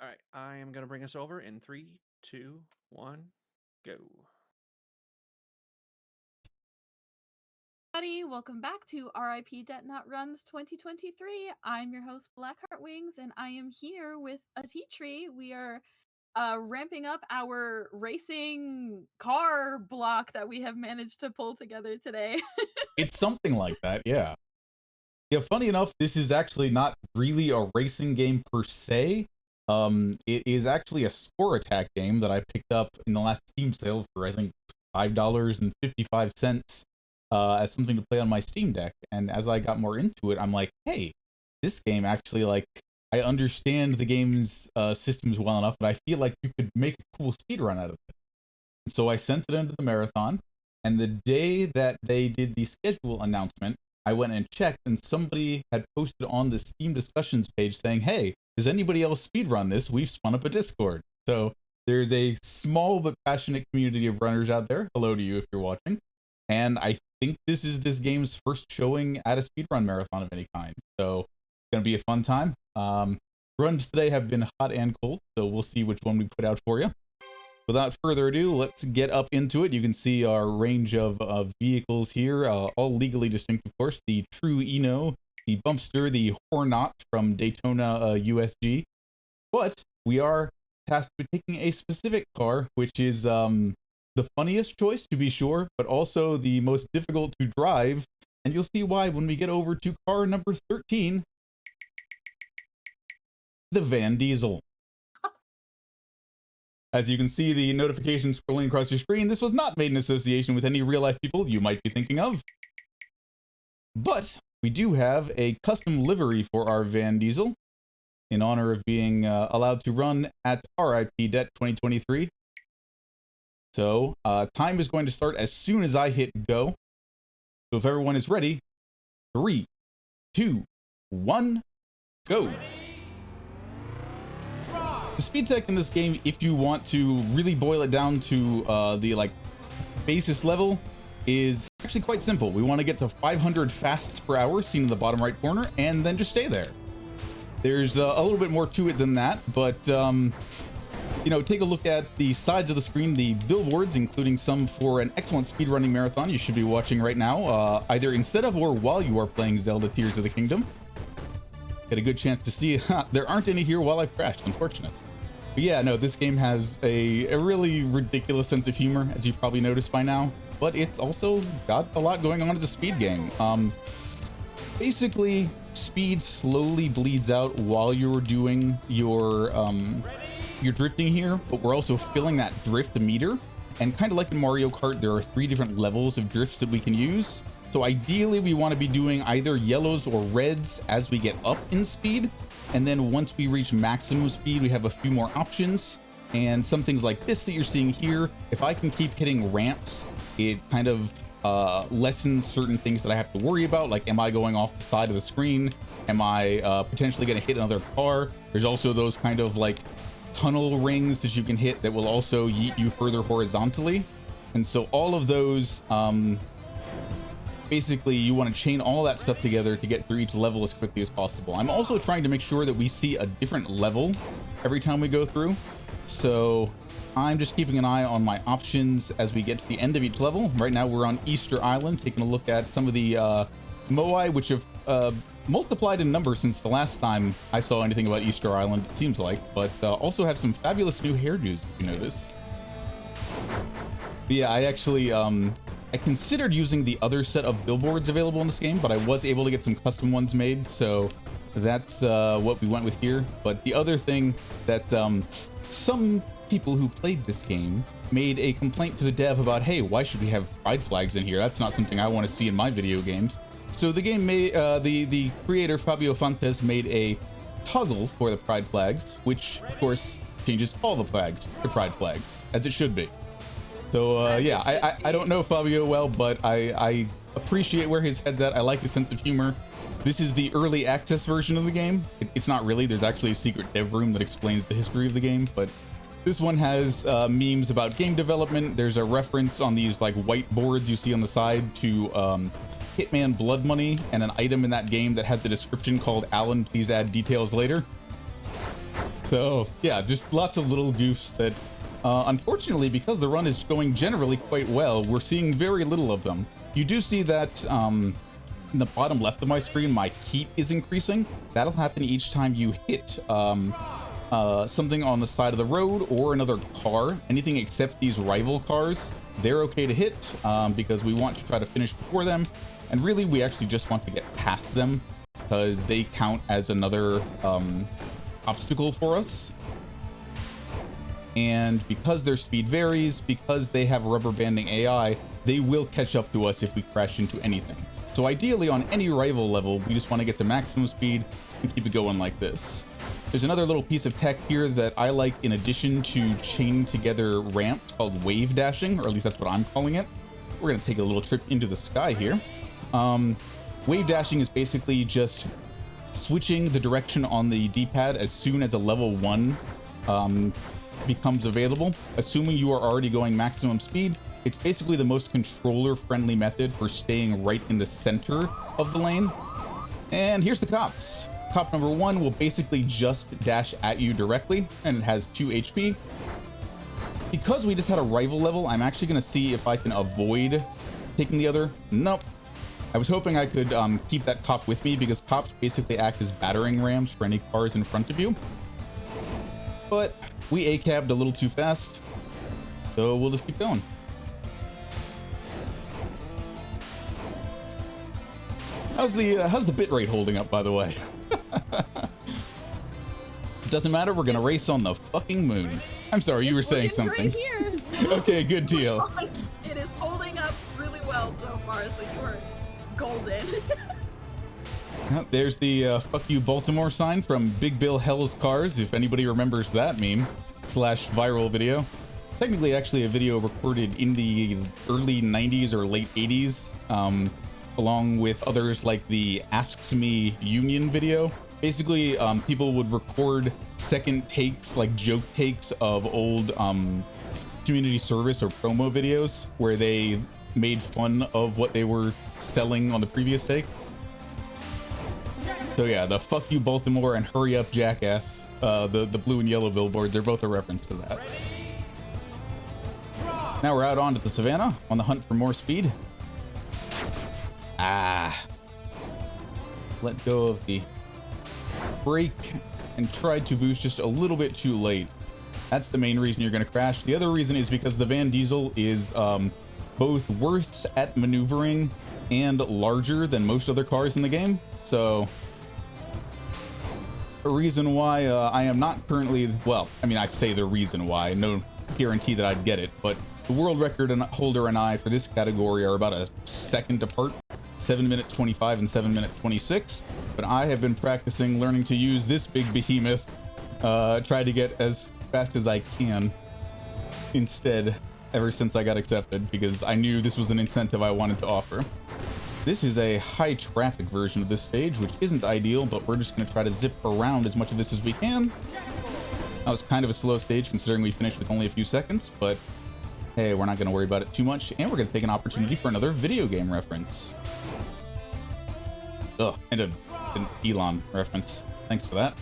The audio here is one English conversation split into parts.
All right, I am going to bring us over in 3, 2, 1, go. Everybody, welcome back to RIPDebt23 2023. I'm your host, Blackheart Wings, and I am here with ateatree. We are ramping up our racing car block that we have managed to pull together today. It's something like that, yeah. Yeah, funny enough, this is actually not really a racing game per se. It is actually a score attack game that I picked up in the last Steam sale for, I think, $5.55 as something to play on my Steam Deck. And as I got more into it, I'm like, hey, this game actually, like, I understand the game's systems well enough that I feel like you could make a cool speedrun out of it. And so I sent it into the marathon, and the day that they did the schedule announcement, I went and checked, and somebody had posted on the Steam discussions page saying, hey, does anybody else speedrun this? We've spun up a Discord. So there's a small but passionate community of runners out there. Hello to you if you're watching. And I think this is this game's first showing at a speedrun marathon of any kind. So it's going to be a fun time. Runs today have been hot and cold, so we'll see which one we put out for you. Without further ado, let's get up into it. You can see our range of vehicles here, all legally distinct, of course. The True Eno, the Bumpster, the Hornot from Daytona USG. But we are tasked with taking a specific car, which is the funniest choice, to be sure, but also the most difficult to drive. And you'll see why when we get over to car number 13, the Van Diesel. As you can see the notification scrolling across your screen, this was not made in association with any real-life people you might be thinking of. But we do have a custom livery for our Van Diesel in honor of being allowed to run at RIPDebt23. So time is going to start as soon as I hit go. So if everyone is ready, 3, 2, 1, go. The speed tech in this game, if you want to really boil it down to the basis level, is actually quite simple. We want to get to 500 fasts per hour, seen in the bottom right corner, and then just stay there. There's a little bit more to it than that, but take a look at the sides of the screen, the billboards, including some for an excellent speedrunning marathon you should be watching right now, either instead of or while you are playing Zelda Tears of the Kingdom. Get a good chance to see. There aren't any here while I've crashed, unfortunate. But yeah, no, this game has a really ridiculous sense of humor, as you've probably noticed by now. But it's also got a lot going on as a speed game. Basically, speed slowly bleeds out while you're doing your drifting here, but we're also filling that drift meter. And kind of like in Mario Kart, there are 3 different levels of drifts that we can use. So ideally, we want to be doing either yellows or reds as we get up in speed. And then once we reach maximum speed, we have a few more options. And some things like this that you're seeing here, if I can keep hitting ramps, it kind of lessens certain things that I have to worry about. Like, am I going off the side of the screen? Am I potentially going to hit another car? There's also those kind of like tunnel rings that you can hit that will also yeet you further horizontally. And so all of those, basically, you want to chain all that stuff together to get through each level as quickly as possible. I'm also trying to make sure that we see a different level every time we go through. So I'm just keeping an eye on my options as we get to the end of each level. Right now, we're on Easter Island, taking a look at some of the Moai, which have multiplied in number since the last time I saw anything about Easter Island, it seems like. But also have some fabulous new hairdos, if you notice. But yeah, I actually... I considered using the other set of billboards available in this game, but I was able to get some custom ones made, so that's what we went with here. But the other thing that some people who played this game made a complaint to the dev about, hey, why should we have pride flags in here? That's not something I want to see in my video games. So the game made, the creator, Fabio Fontes, made a toggle for the pride flags, which, of course, changes all the flags to pride flags, as it should be. So yeah, I don't know Fabio well, but I appreciate where his head's at. I like his sense of humor. This is the early access version of the game. It's not really. There's actually a secret dev room that explains the history of the game, but this one has memes about game development. There's a reference on these like whiteboards you see on the side to Hitman Blood Money and an item in that game that has a description called "Alan, please add details later." So yeah, just lots of little goofs that unfortunately, because the run is going generally quite well, we're seeing very little of them. You do see that in the bottom left of my screen, my heat is increasing. That'll happen each time you hit something on the side of the road or another car. Anything except these rival cars, they're okay to hit because we want to try to finish before them. And really, we actually just want to get past them because they count as another obstacle for us. And because their speed varies, because they have rubber banding AI, they will catch up to us if we crash into anything. So ideally, on any rival level, we just want to get to maximum speed and keep it going like this. There's another little piece of tech here that I like in addition to chain together ramps called wave dashing, or at least that's what I'm calling it. We're going to take a little trip into the sky here. Wave dashing is basically just switching the direction on the D-pad as soon as a level 1 becomes available. Assuming you are already going maximum speed, it's basically the most controller-friendly method for staying right in the center of the lane. And here's the cops. Cop number 1 will basically just dash at you directly, and it has 2 HP. Because we just had a rival level, I'm actually going to see if I can avoid taking the other. Nope. I was hoping I could keep that cop with me because cops basically act as battering rams for any cars in front of you. But we A-cabbed a little too fast, so we'll just keep going. How's the bit rate holding up, by the way? Doesn't matter, we're gonna race on the fucking moon. I'm sorry, you were saying something. Here. Okay, good deal. It is holding up really well so far, so you are golden. There's the fuck you Baltimore sign from Big Bill Hell's Cars, if anybody remembers that meme / viral video. Technically actually a video recorded in the early 90s or late 80s, along with others like the Asks Me Union video. Basically, people would record second takes, like joke takes of old community service or promo videos where they made fun of what they were selling on the previous take. So yeah, the fuck you Baltimore and hurry up jackass, the blue and yellow billboards, they're both a reference to that. Now we're out onto the savannah on the hunt for more speed. Let go of the brake and tried to boost just a little bit too late. That's the main reason you're going to crash. The other reason is because the Van Diesel is both worse at maneuvering and larger than most other cars in the game. So a reason why I am not currently, well, I mean, I say the reason why, no guarantee that I'd get it, but the world record holder and I for this category are about a second apart, 7 minutes 25 and 7 minutes 26. But I have been practicing learning to use this big behemoth, try to get as fast as I can instead ever since I got accepted, because I knew this was an incentive I wanted to offer. This is a high traffic version of this stage, which isn't ideal, but we're just going to try to zip around as much of this as we can. That was kind of a slow stage considering we finished with only a few seconds, but hey, we're not going to worry about it too much, and we're going to take an opportunity for another video game reference. Ugh, and an Elon reference. Thanks for that.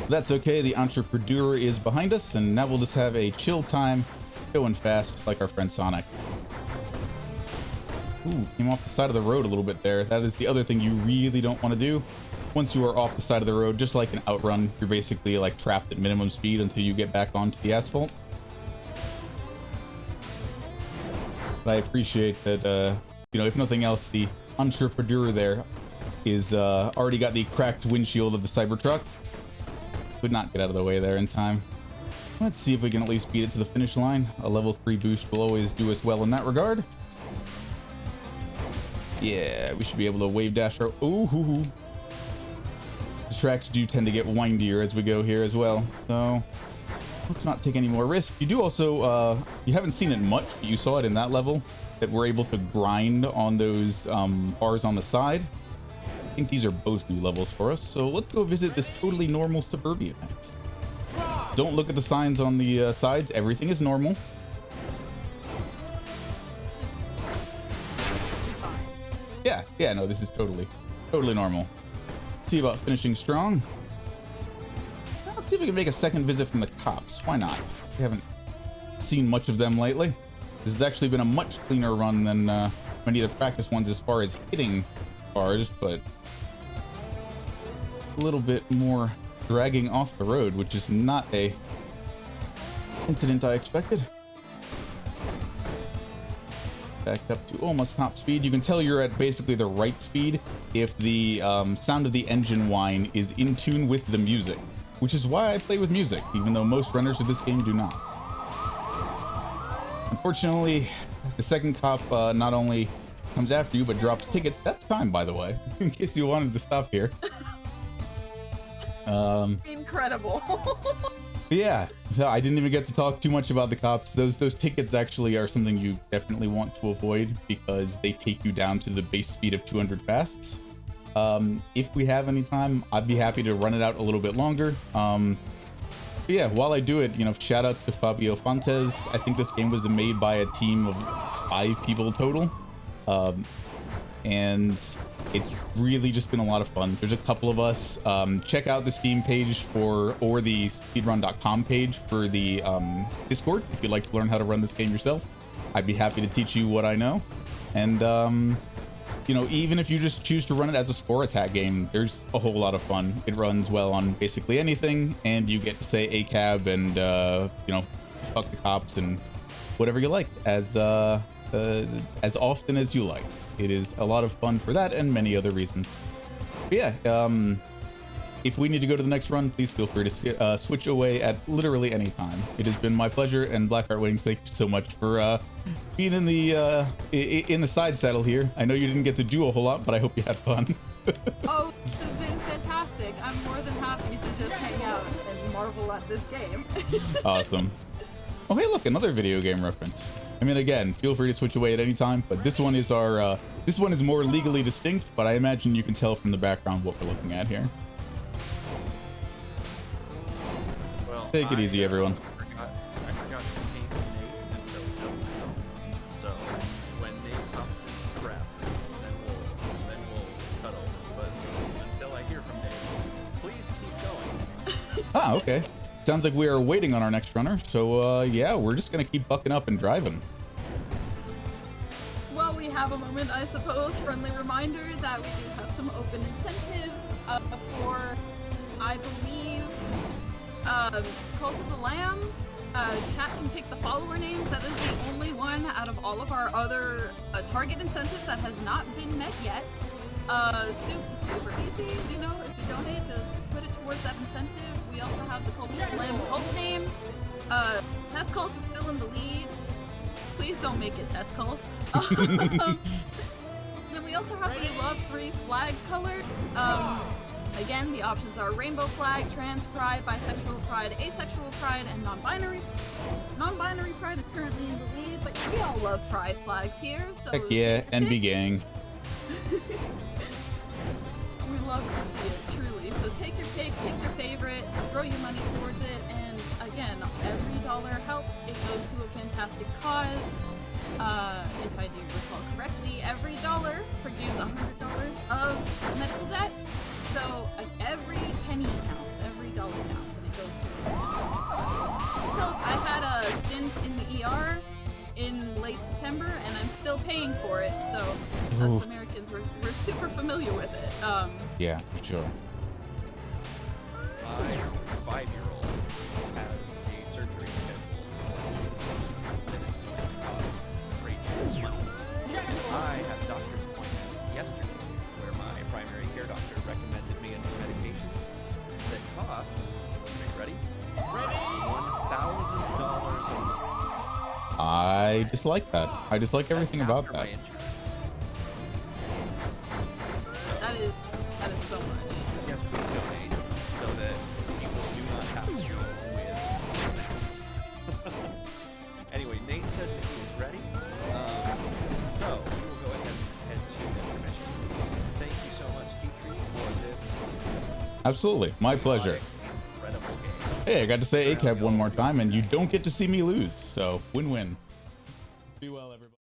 That's okay, the entrepreneur is behind us, and now we'll just have a chill time, going fast like our friend Sonic. Ooh, came off the side of the road a little bit there. That is the other thing you really don't want to do. Once you are off the side of the road, just like an outrun, you're basically like trapped at minimum speed until you get back onto the asphalt. But I appreciate that, you know, if nothing else, the entrepreneur there is already got the cracked windshield of the Cybertruck. Would not get out of the way there in time. Let's see if we can at least beat it to the finish line. A level 3 boost will always do us well in that regard. Yeah, we should be able to wave dash our... Ooh, the tracks do tend to get windier as we go here as well. So let's not take any more risk. You do also, you haven't seen it much, but you saw it in that level, that we're able to grind on those bars on the side. I think these are both new levels for us. So let's go visit this totally normal suburbia next. Don't look at the signs on the sides. Everything is normal. Yeah, no, this is totally normal. Let's see about finishing strong. Let's see if we can make a second visit from the cops. Why not? We haven't seen much of them lately. This has actually been a much cleaner run than many of the practice ones as far as hitting cars, but a little bit more dragging off the road, which is not a incident I expected. Back up to almost top speed. You can tell you're at basically the right speed if the sound of the engine whine is in tune with the music, which is why I play with music, even though most runners of this game do not. Unfortunately, the second cop not only comes after you, but drops tickets. That's time, by the way, in case you wanted to stop here. Incredible. Yeah, I didn't even get to talk too much about the cops. Those tickets actually are something you definitely want to avoid because they take you down to the base speed of 200 fasts. If we have any time, I'd be happy to run it out a little bit longer. But yeah, while I do it, you know, shout out to Fabio Fontes. I think this game was made by a team of 5 people total. And it's really just been a lot of fun. There's a couple of us. Check out the Steam page or the speedrun.com page for the Discord if you'd like to learn how to run this game yourself. I'd be happy to teach you what I know. And you know, even if you just choose to run it as a score attack game, there's a whole lot of fun. It runs well on basically anything, and you get to say ACAB and you know, fuck the cops and whatever you like as often as you like. It is a lot of fun for that and many other reasons. But yeah, if we need to go to the next run, please feel free to switch away at literally any time. It has been my pleasure, and Blackheart Wings, thank you so much for being in the side saddle here. I know you didn't get to do a whole lot, but I hope you had fun. Oh, this has been fantastic. I'm more than happy to just hang out and marvel at this game. Awesome. Oh, hey, look, another video game reference. I mean, again, feel free to switch away at any time, but this one is our, this one is more legally distinct, but I imagine you can tell from the background what we're looking at here. Well, Take it easy, everyone. I forgot to name Nate, and so he doesn't know. So when Nate comes in prep, then we'll cut over. But until I hear from Nate, please keep going. Ah, okay. Sounds like we are waiting on our next runner, so yeah, we're just gonna keep bucking up and driving. Well, we have a moment, I suppose. Friendly reminder that we do have some open incentives for, I believe, Cult of the Lamb. Chat can pick the follower names. That is the only one out of all of our other target incentives that has not been met yet. Super easy, you know, if you donate, just put it towards that incentive. We also have the Cult of the Lamb cult name. Test Cult is still in the lead. Please don't make it Test Cult. Then we also have the Love 3 flag color. Again, the options are Rainbow Flag, Trans Pride, Bisexual Pride, Asexual Pride, and Non-Binary. Non-Binary Pride is currently in the lead, but we all love Pride flags here, so... Heck yeah, NB gang. We love to see it, truly. So take your pick, pick your favorite, throw your money towards it, and again, every dollar helps. It goes to a fantastic cause. If I do recall correctly, every dollar forgives $100 of medical debt. So every penny counts, every dollar counts, and it goes to a fantastic cause. So I had a stint in the ER in late September, and I'm still paying for it. So us Americans, we're super familiar with it. Yeah, sure. My 5-year-old has a surgery scheduled that is going to cost a great deal of money. I had a doctor's appointment yesterday where my primary care doctor recommended me a new medication that costs, are you ready? $1,000 a month. I dislike that. I dislike everything about that. That is so much. Yes, please donate so that people do not have to deal with that. Anyway, Nate says that he is ready. So we will go ahead and head to intermission. Thank you so much, T3, for this. Absolutely, my pleasure. Incredible game. Hey, I got to say ACAB one more time, and you don't get to see me lose, so win-win. Be well, everybody.